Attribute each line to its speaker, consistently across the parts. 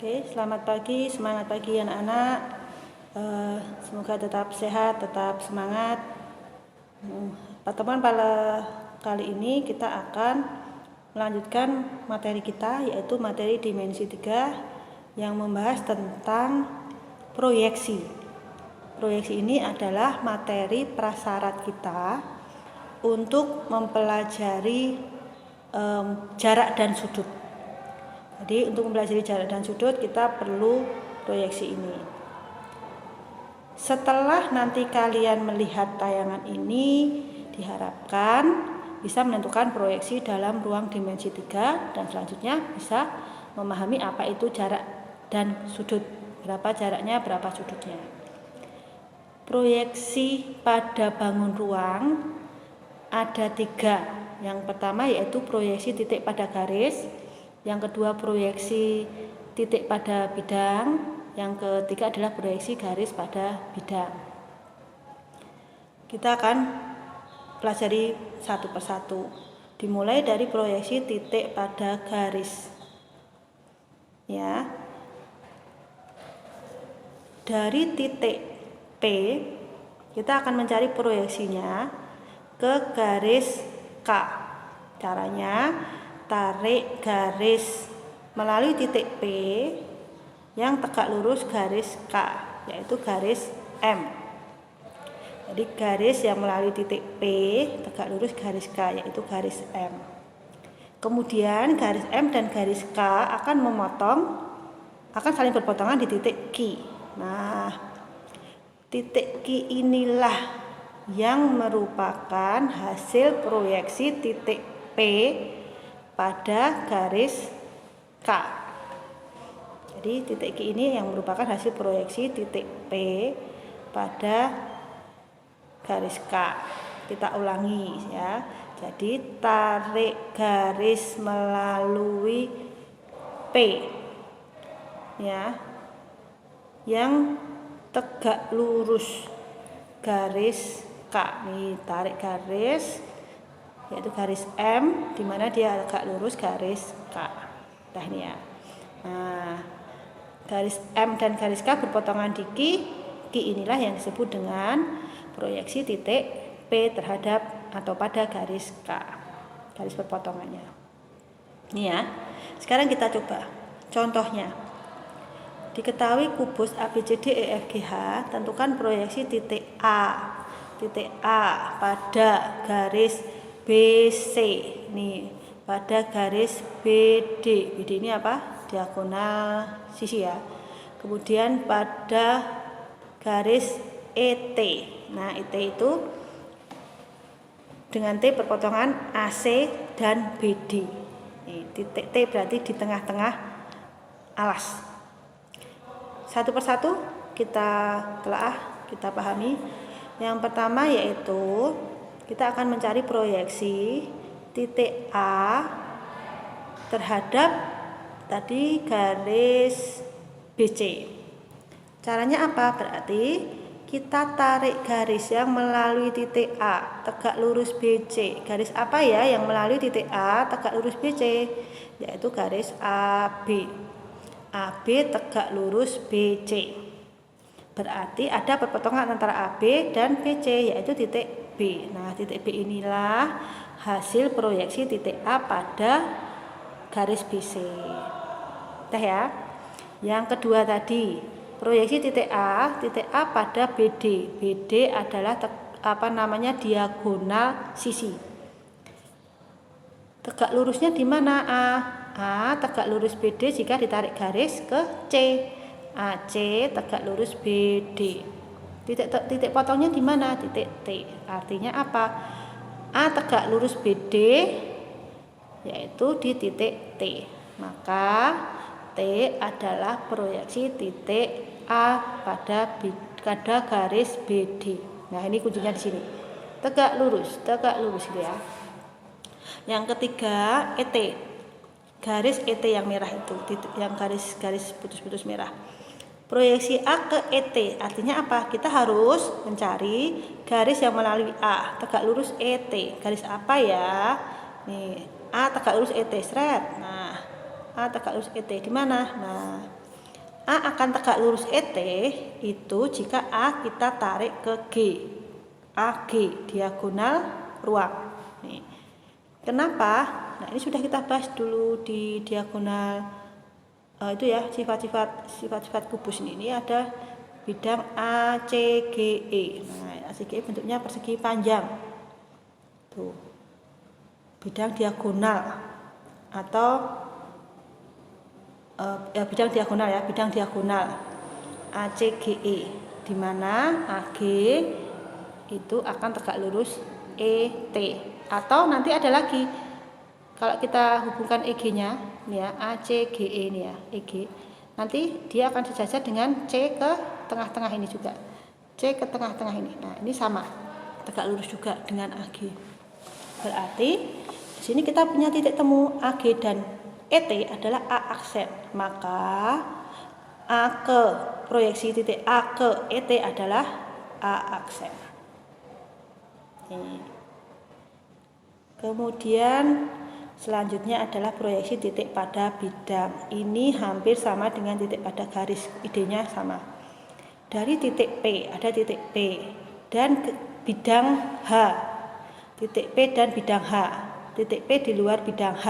Speaker 1: Oke, selamat pagi, semangat pagi anak-anak. Semoga tetap sehat, tetap semangat. Pertemuan pada kali ini kita akan melanjutkan materi kita, yaitu materi dimensi 3 yang membahas tentang proyeksi. Proyeksi ini adalah materi prasyarat kita untuk mempelajari jarak dan sudut. Jadi untuk mempelajari jarak dan sudut kita perlu proyeksi ini. Setelah nanti kalian melihat tayangan ini, diharapkan bisa menentukan proyeksi dalam ruang dimensi 3 dan selanjutnya bisa memahami apa itu jarak dan sudut. Berapa jaraknya, berapa sudutnya. Proyeksi pada bangun ruang ada 3. Yang pertama yaitu proyeksi titik pada garis. Yang kedua proyeksi titik pada bidang, yang ketiga adalah proyeksi garis pada bidang. Kita akan pelajari satu persatu. Dimulai dari proyeksi titik pada garis. Ya. Dari titik P kita akan mencari proyeksinya ke garis K. Caranya tarik garis melalui titik P yang tegak lurus garis K, yaitu garis M. Jadi garis yang melalui titik P tegak lurus garis K, yaitu garis M. Kemudian garis M dan garis K akan saling berpotongan di titik Q. Nah, titik Q inilah yang merupakan hasil proyeksi titik P pada garis K. Jadi titik Q ini yang merupakan hasil proyeksi titik P pada garis K. Kita ulangi ya. Jadi tarik garis melalui P ya, yang tegak lurus garis K. Nih, tarik garis yaitu garis M, di mana dia agak lurus garis K. Nah ini ya. Nah, garis M dan garis K berpotongan di Q. Q inilah yang disebut dengan proyeksi titik P terhadap atau pada garis K. Garis perpotongannya. Ini ya. Sekarang kita coba contohnya. Diketahui kubus ABCDEFGH, tentukan proyeksi titik A. Titik A pada garis BC nih, pada garis BD. BD ini apa? Diagonal sisi ya. Kemudian pada garis ET. Nah, ET itu dengan T perpotongan AC dan BD. Nih, titik T berarti di tengah-tengah alas. Satu persatu kita telaah, kita pahami. Yang pertama yaitu kita akan mencari proyeksi titik A terhadap tadi garis BC. Caranya apa? Berarti kita tarik garis yang melalui titik A tegak lurus BC. Garis apa ya yang melalui titik A tegak lurus BC? Yaitu garis AB. AB tegak lurus BC. Berarti ada perpotongan antara AB dan BC, yaitu titik B. Nah, titik B inilah hasil proyeksi titik A pada garis BC. Nah ya. Yang kedua tadi, proyeksi titik A pada BD. BD adalah diagonal sisi. Tegak lurusnya di mana A? A tegak lurus BD jika ditarik garis ke C. AC tegak lurus BD. Titik potongnya di mana? Titik T. Artinya apa? A tegak lurus BD yaitu di titik T. Maka T adalah proyeksi titik A pada garis BD. Nah, ini kuncinya di sini. Tegak lurus gitu ya. Yang ketiga, ET. Garis ET yang merah itu, yang garis putus-putus merah. Proyeksi A ke ET artinya apa? Kita harus mencari garis yang melalui A tegak lurus ET. Garis apa ya? Nih, A tegak lurus ET, seret. Nah, A tegak lurus ET di mana? Nah, A akan tegak lurus ET itu jika A kita tarik ke G. AG, diagonal ruang. Nih. Kenapa? Nah, ini sudah kita bahas dulu di diagonal itu ya, sifat-sifat kubus ini. Ini ada bidang ACGE. Nah, ACGE bentuknya persegi panjang. Tuh. Bidang diagonal atau bidang diagonal ACGE, di mana AG itu akan tegak lurus ET. Atau nanti ada lagi, kalau kita hubungkan EG-nya, nih ya, ACGE ini ya, EG, nanti dia akan sejajar dengan C ke tengah-tengah ini juga, C ke tengah-tengah ini. Nah, ini sama, tegak lurus juga dengan AG. Berarti di sini kita punya titik temu AG dan ET adalah A aksen, maka A ke proyeksi titik A ke ET adalah A aksen. Ini. Kemudian selanjutnya adalah proyeksi titik pada bidang. Ini hampir sama dengan titik pada garis, idenya sama. Dari titik P ada titik P dan bidang H, titik P dan bidang H, titik P di luar bidang H.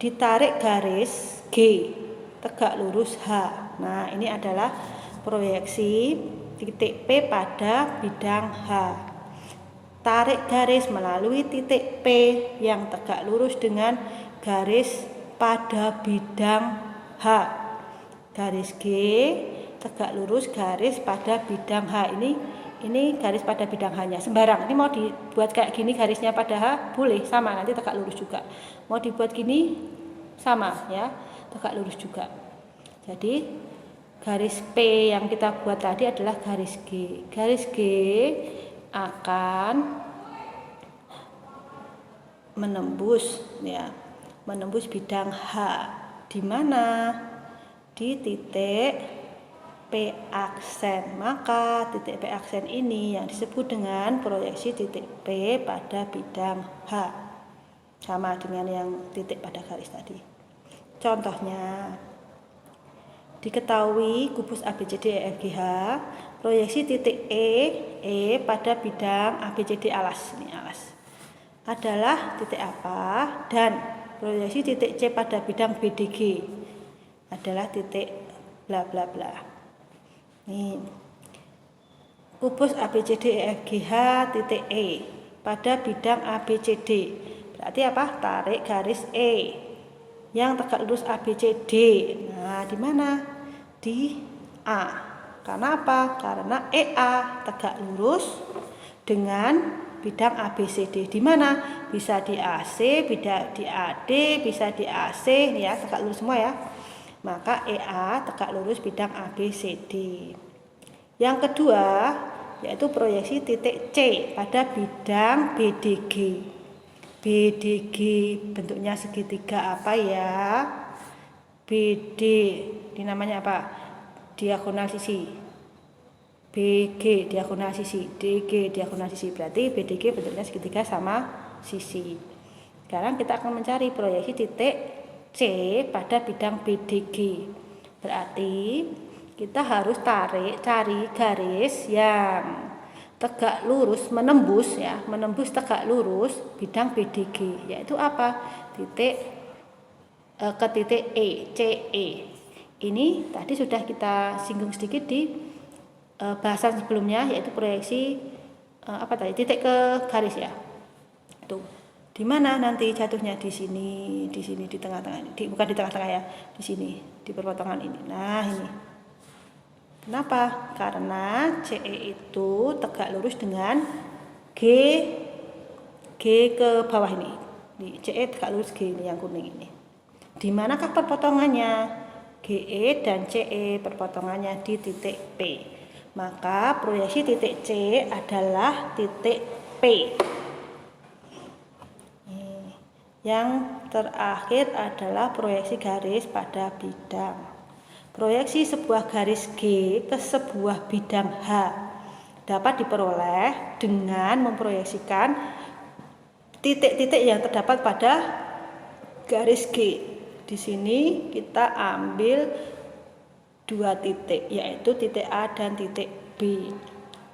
Speaker 1: Ditarik garis G, tegak lurus H. Nah, ini adalah proyeksi titik P pada bidang H. Tarik garis melalui titik P yang tegak lurus dengan garis pada bidang H. Garis G tegak lurus garis pada bidang H. Ini garis pada bidang H-nya. Sembarang. Ini mau dibuat kayak gini garisnya pada H, boleh, sama, nanti tegak lurus juga. Mau dibuat gini, sama ya, tegak lurus juga. Jadi garis P yang kita buat tadi adalah garis G. Garis G akan menembus ya, menembus bidang H, di mana di titik P aksen. Maka titik P aksen ini yang disebut dengan proyeksi titik P pada bidang H, sama dengan yang titik pada garis tadi. Contohnya, diketahui kubus ABCD-EFGH, proyeksi titik E pada bidang ABCD alas, ini alas, adalah titik apa, dan proyeksi titik C pada bidang BDG adalah titik bla bla bla. Nih, kubus ABCD-EFGH titik E pada bidang ABCD, berarti apa? Tarik garis E yang tegak lurus ABCD. Nah, di mana? Di A. Karena apa? Karena EA tegak lurus dengan bidang ABCD. Di mana? Bisa di AC, bisa di AD, bisa di AC, ya, tegak lurus semua ya. Maka EA tegak lurus bidang ABCD. Yang kedua, yaitu proyeksi titik C pada bidang BDG. BDG bentuknya segitiga apa ya? BD, ini namanya apa? Diagonal sisi. BG diagonal sisi, DG diagonal sisi. Berarti BDG bentuknya segitiga sama sisi. Sekarang kita akan mencari proyeksi titik C pada bidang BDG. Berarti kita harus cari garis yang tegak lurus, menembus ya, menembus tegak lurus bidang BDG, yaitu apa? Titik ke titik E, CE. Ini tadi sudah kita singgung sedikit di bahasan sebelumnya, yaitu proyeksi apa tadi? Titik ke garis ya. Tuh. Di mana nanti jatuhnya? Di sini, di tengah-tengah, bukan di tengah-tengah ya, di sini, di perpotongan ini. Nah, ini. Kenapa? Karena CE itu tegak lurus dengan G ke bawah ini. Di CE tegak lurus G ini yang kuning ini. Di manakah perpotongannya? GE dan CE perpotongannya di titik P. Maka proyeksi titik C adalah titik P. Yang terakhir adalah proyeksi garis pada bidang. Proyeksi sebuah garis G ke sebuah bidang H dapat diperoleh dengan memproyeksikan titik-titik yang terdapat pada garis G. Di sini kita ambil dua titik, yaitu titik A dan titik B.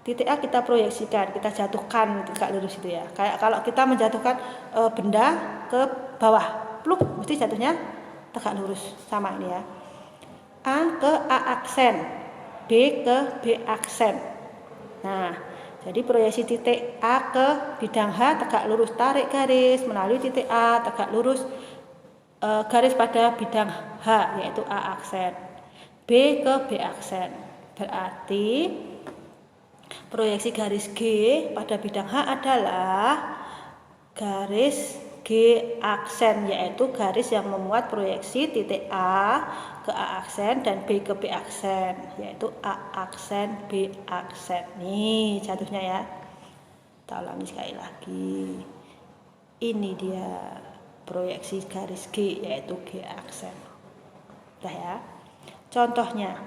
Speaker 1: Titik A kita proyeksikan, kita jatuhkan tegak lurus itu ya. Kayak kalau kita menjatuhkan benda ke bawah, pluk, mesti jatuhnya tegak lurus, sama ini ya. A ke A aksen, B ke B aksen. Nah, jadi proyeksi titik A ke bidang H tegak lurus, tarik garis melalui titik A tegak lurus, garis pada bidang H yaitu A aksen, B ke B aksen. Berarti proyeksi garis G pada bidang H adalah garis G aksen, yaitu garis yang memuat proyeksi titik A ke A aksen dan B ke B aksen, yaitu A aksen B aksen. Nih jatuhnya ya. Kita ulangi sekali lagi. Ini dia proyeksi garis G, yaitu G aksen. Udah ya. Contohnya.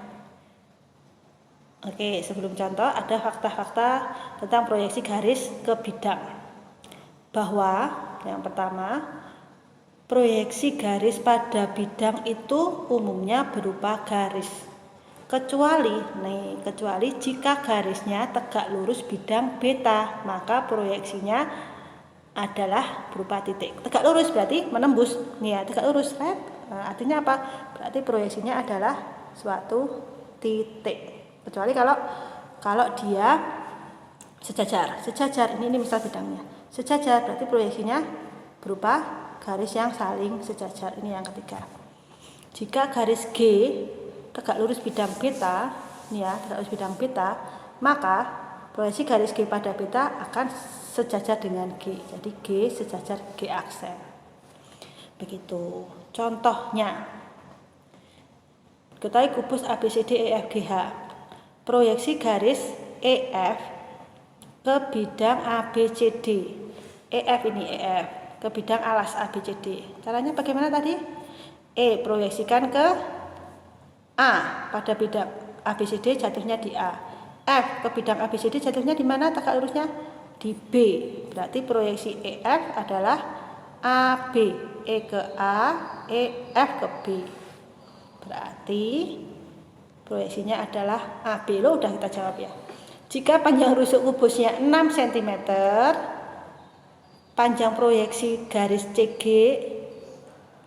Speaker 1: Oke, sebelum contoh ada fakta-fakta tentang proyeksi garis ke bidang. Bahwa yang pertama, proyeksi garis pada bidang itu umumnya berupa garis. Kecuali jika garisnya tegak lurus bidang beta, maka proyeksinya adalah berupa titik. Tegak lurus berarti menembus. Nih ya, tegak lurus kan? Artinya apa? Berarti proyeksinya adalah suatu titik. Kecuali kalau dia sejajar ini misal bidangnya sejajar, berarti proyeksinya berupa garis yang saling sejajar. Ini yang ketiga. Jika garis G tegak lurus bidang beta, ini ya, tegak lurus bidang beta, maka proyeksi garis G pada beta akan sejajar dengan G. Jadi G sejajar G aksen. Begitu. Contohnya, ketahui kubus ABCD EFGH. Proyeksi garis EF ke bidang ABCD. EF ke bidang alas ABCD. Caranya bagaimana tadi? E proyeksikan ke A pada bidang ABCD, jatuhnya di A. F ke bidang ABCD, jatuhnya di mana tegak lurusnya? Di B. Berarti proyeksi EF adalah AB. E ke A, EF ke B. Berarti proyeksinya adalah AB. Udah kita jawab ya. Jika panjang rusuk kubusnya 6 cm, panjang proyeksi garis CG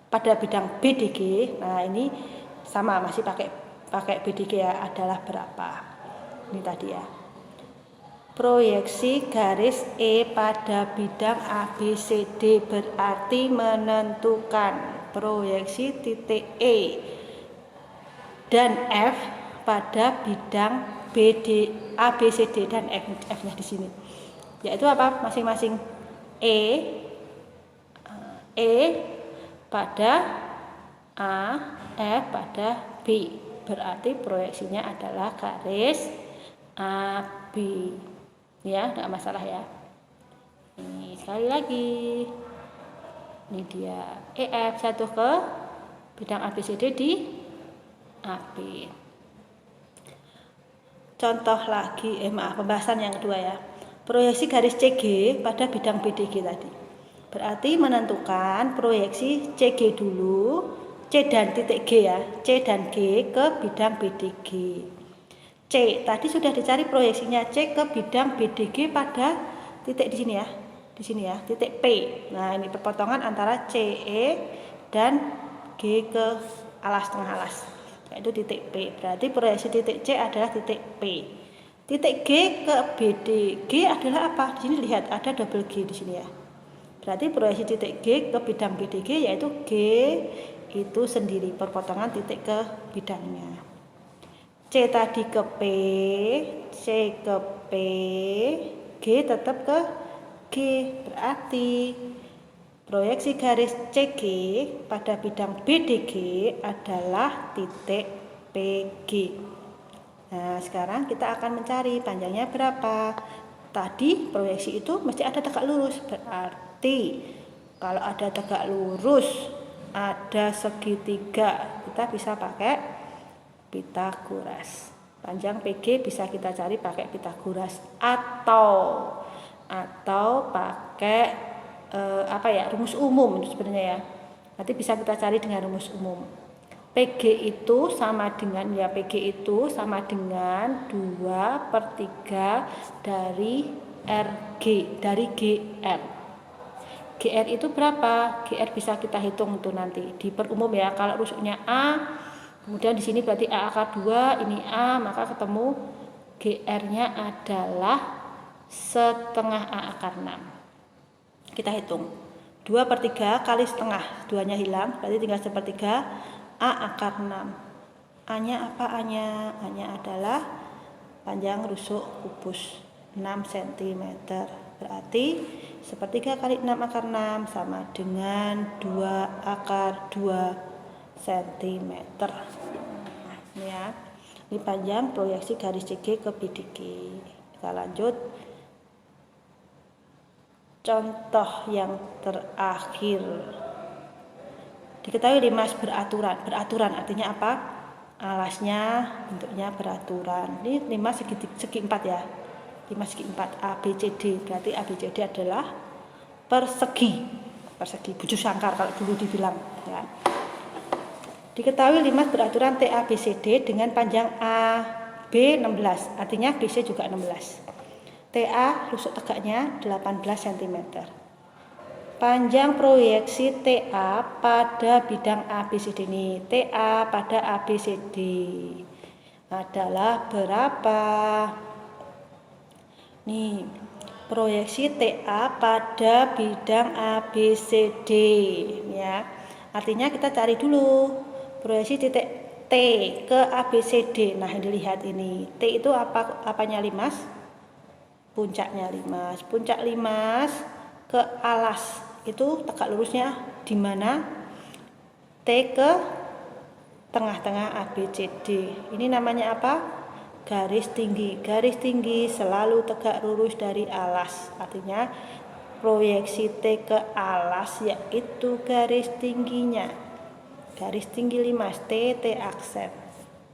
Speaker 1: pada bidang BDG, nah ini sama, masih pakai BDG ya, adalah berapa? Ini tadi ya. Proyeksi garis E pada bidang ABCD berarti menentukan proyeksi titik E dan F pada bidang ABCD dan F-nya di sini. Yaitu apa? Masing-masing E pada A, F pada B. Berarti proyeksinya adalah garis AB. Ya, enggak masalah ya. Ini sekali lagi. Ini dia EF jatuh ke bidang ABCD di AB. Contoh lagi, pembahasan yang kedua ya. Proyeksi garis CG pada bidang BDG tadi. Berarti menentukan proyeksi CG dulu, C dan titik G ya, C dan G ke bidang BDG. C tadi sudah dicari proyeksinya C ke bidang BDG pada titik di sini ya, titik P. Nah, ini perpotongan antara CE dan G ke alas, tengah alas, yaitu titik P. Berarti proyeksi titik C adalah titik P. Titik G ke BDG adalah apa? Di sini lihat ada double G di sini ya. Berarti proyeksi titik G ke bidang BDG yaitu G itu sendiri, perpotongan titik ke bidangnya. C tadi ke P, C ke P, G tetap ke G. Berarti proyeksi garis CG pada bidang BDG adalah titik PG. Nah, sekarang kita akan mencari panjangnya berapa. Tadi proyeksi itu mesti ada tegak lurus. Berarti kalau ada tegak lurus, ada segitiga, kita bisa pakai Pitagoras. Panjang PG bisa kita cari pakai Pitagoras atau pakai rumus umum sebenarnya ya. Nanti bisa kita cari dengan rumus umum. PG itu sama dengan 2/3 dari RG, dari GR. GR itu berapa? GR bisa kita hitung tuh nanti diperumum ya. Kalau rusuknya A, kemudian di sini berarti A akar 2, ini A, maka ketemu GR-nya adalah setengah A akar 6. Kita hitung 2/3 kali setengah, 2-nya hilang, berarti tinggal 1/3. A akar 6. A-nya apa A-nya? A-nya adalah panjang rusuk kubus 6 cm. Berarti 1/3 kali 6 akar 6 sama dengan 2 akar 2 cm. Ini ya. Ini panjang proyeksi garis CG ke BDG. Kita lanjut. Contoh yang terakhir. Diketahui limas beraturan artinya apa? Alasnya bentuknya beraturan. Ini limas segi 4 ya. Limas segi 4 ABCD. Berarti ABCD adalah persegi bujur sangkar kalau dulu dibilang ya. Diketahui limas beraturan TABCD dengan panjang AB 16. Artinya BC juga 16. TA rusuk tegaknya 18 cm. Panjang proyeksi TA pada bidang ABCD ini. TA pada ABCD adalah berapa? Nih, proyeksi TA pada bidang ABCD ya. Artinya kita cari dulu proyeksi titik T ke ABCD. Nah, dilihat ini. T itu apanya limas? Puncaknya limas. Puncak limas ke alas itu tegak lurusnya di mana? T ke tengah-tengah ABCD. Ini namanya apa? Garis tinggi. Garis tinggi selalu tegak lurus dari alas. Artinya proyeksi T ke alas yaitu garis tingginya. Garis tinggi limas T aksen.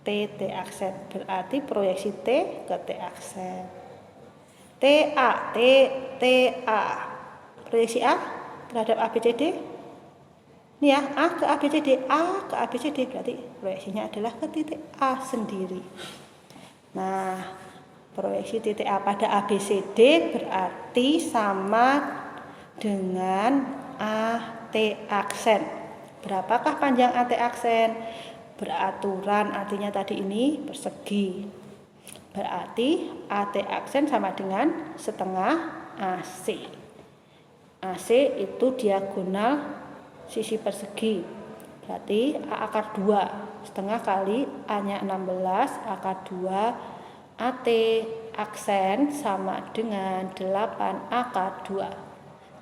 Speaker 1: T aksen. Berarti proyeksi T ke T aksen. TA. Proyeksi A terhadap ABCD. Ini ya, A ke ABCD berarti proyeksinya adalah ke titik A sendiri. Nah, proyeksi titik A pada ABCD berarti sama dengan AT aksen. Berapakah panjang AT aksen? Beraturan, artinya tadi ini persegi. Berarti AT aksen sama dengan setengah AC. AC itu diagonal sisi persegi. Berarti A akar 2 setengah kali A-nya 16 akar 2 AT aksen sama dengan 8 akar 2.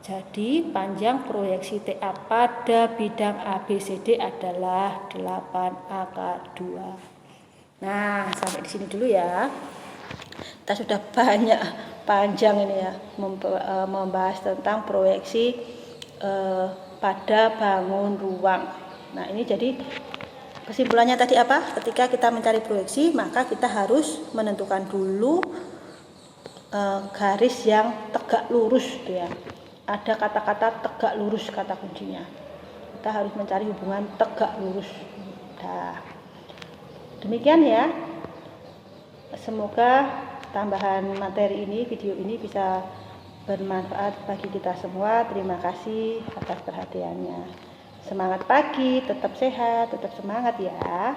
Speaker 1: Jadi panjang proyeksi TA pada bidang ABCD adalah 8 akar 2. Nah, sampai di sini dulu ya. Kita sudah panjang ini ya membahas tentang proyeksi pada bangun ruang. Nah, ini jadi kesimpulannya tadi apa? Ketika kita mencari proyeksi, maka kita harus menentukan dulu garis yang tegak lurus gitu ya. Ada kata-kata tegak lurus kata kuncinya. Kita harus mencari hubungan tegak lurus. Nah, demikian ya. Semoga tambahan materi ini, video ini bisa bermanfaat bagi kita semua. Terima kasih atas perhatiannya. Semangat pagi, tetap sehat, tetap semangat ya.